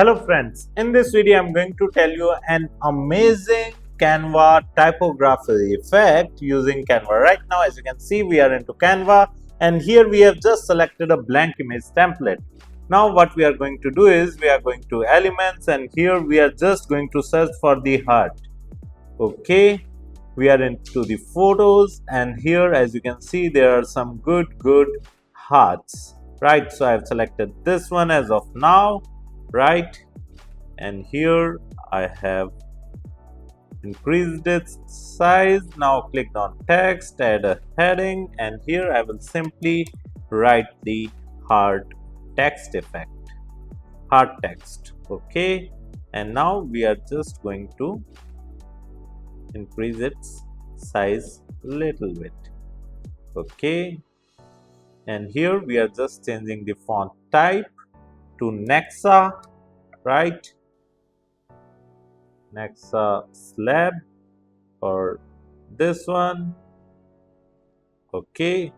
Hello friends, in this video I'm going to tell you an amazing Canva typography effect using Canva. Right now, as you can see, we are into Canva and here we have just selected a blank image template. Now what we are going to do is we are going to elements and here we are just going to search for the heart. Okay, we are into the photos and here as you can see there are some good hearts, right? So I have selected this one as of now, right? And here I have increased its size. Now click on text, add a heading, and here I will simply write the heart text effect, heart text. Okay, and now we are just going to increase its size little bit. Okay, and here we are just changing the font type to Nexa, right? Nexa slab or this one. Okay,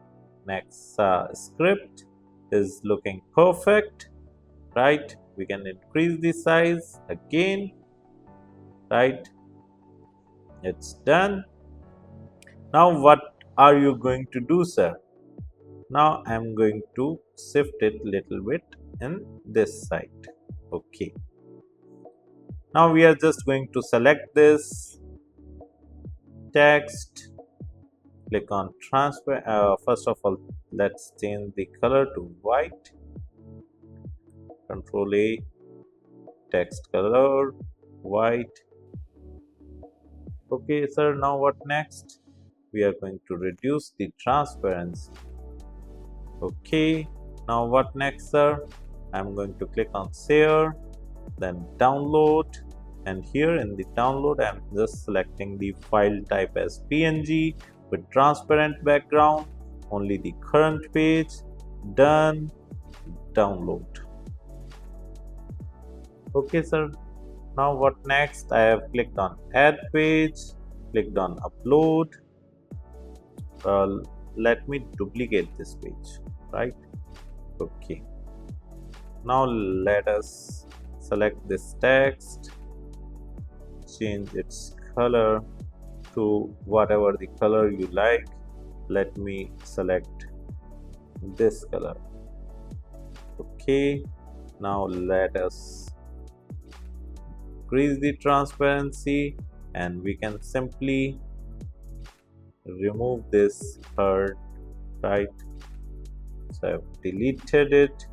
Nexa script is looking perfect, right? We can increase the size again, right? It's done. Now what are you going to do, sir? Now I'm going to shift it little bit in this side. Okay, now we are just going to select this text, click on transparent. First of all, let's change the color to white. Control A, text color white. Okay, sir, now what next? We are going to reduce the transparency. Okay, now what next, sir? I'm going to click on share, then download, and here in the download I'm just selecting the file type as PNG with transparent background, only the current page. Done, download. Okay, sir, now what next? I have clicked on add page, clicked on upload. Let me duplicate this page, right? Okay, now let us select this text, change its color to whatever the color you like. Let me select this color. Okay, now let us increase the transparency and we can simply remove this heart, right? So I've deleted it,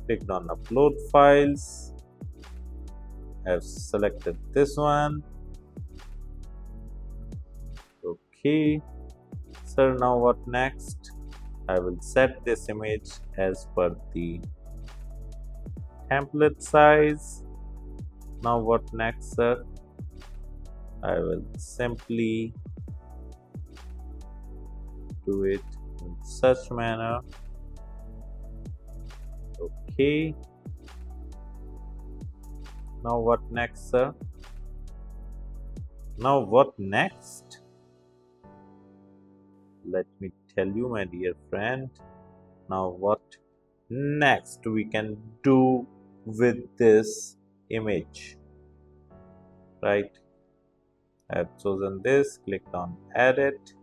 clicked on upload files, I've selected this one. Okay, sir, now what next? I will set this image as per the template size. Now what next, sir? I will simply do it in such manner. Okay, now what next, sir? Now what next? Let me tell you, my dear friend. Now what next we can do with this image, right? I have chosen this, clicked on edit.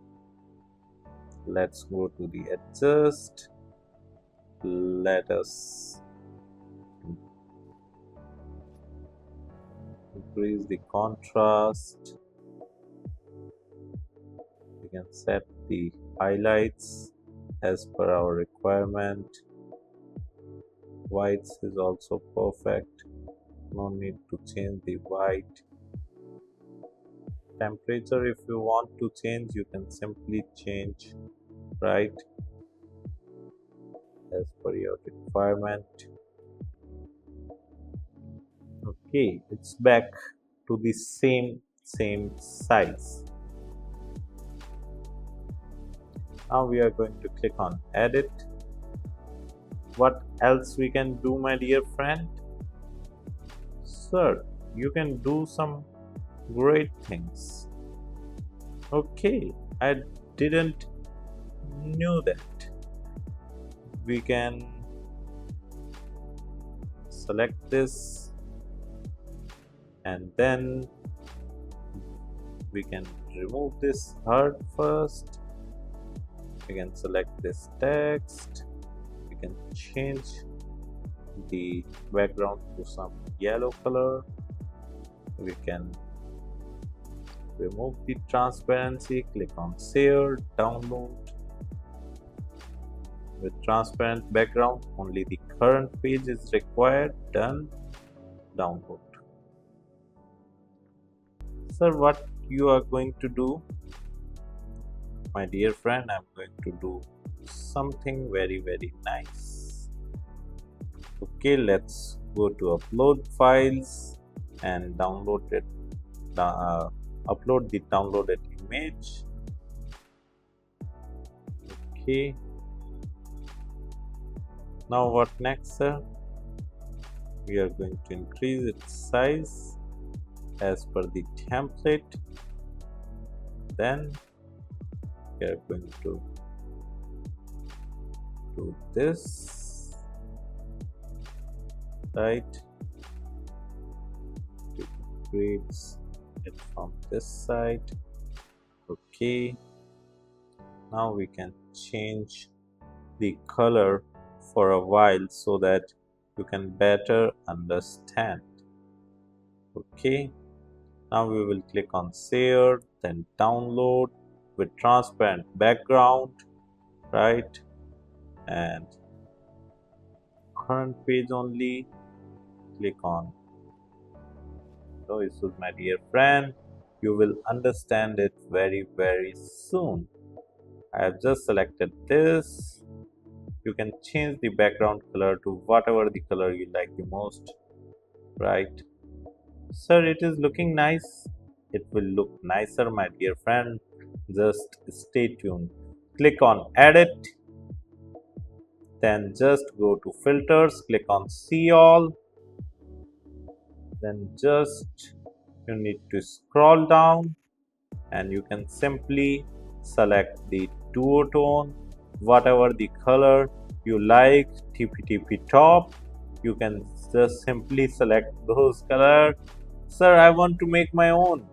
Let's go to the adjust. Let us increase the contrast. We can set the highlights as per our requirement. Whites is also perfect, no need to change the white. Temperature, if you want to change, you can simply change, right, as per your requirement. Okay, it's back to the same size. Now we are going to click on edit. What else we can do, my dear friend? Sir, you can do some great things. Okay, I didn't knew that. We can select this and then we can remove this heart first. We can select this text. We can change the background to some yellow color. We can remove the transparency. Click on Save, Download. With transparent background, only the current page is required. Done. Download. Sir, what you are going to do? My dear friend, I'm going to do something very nice. Okay, let's go to upload files and download it. Upload the downloaded image. Okay. Now what next, sir? We are going to increase its size as per the template. Then we are going to do this, right? It creates it from this side. Okay, now we can change the color for a while so that you can better understand. Okay, now we will click on Save, then Download with transparent background, right? And current page only. Click on no issues, my dear friend. You will understand it very soon. I have just selected this. You can change the background color to whatever the color you like the most, right? Sir, it is looking nice. It will look nicer, my dear friend. Just stay tuned. Click on Edit. Then just go to Filters. Click on See All. Then just you need to scroll down and you can simply select the duotone, whatever the color you like, tippy top. You can just simply select those colors. Sir, I want to make my own.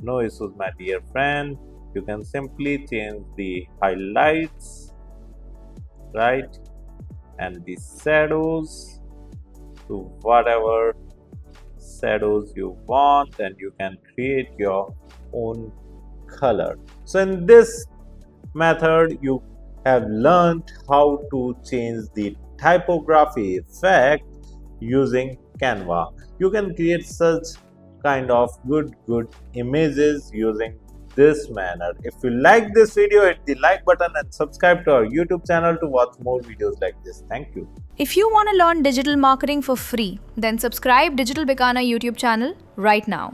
No issues, my dear friend. You can simply change the highlights, right, and the shadows to whatever shadows you want, and you can create your own color. So in this method you have learned how to change the typography effect using Canva. You can create such kind of good images using this manner. If you like this video, hit the like button and subscribe to our YouTube channel to watch more videos like this. Thank you. If you want to learn digital marketing for free, then subscribe Digital Bikana YouTube channel right now.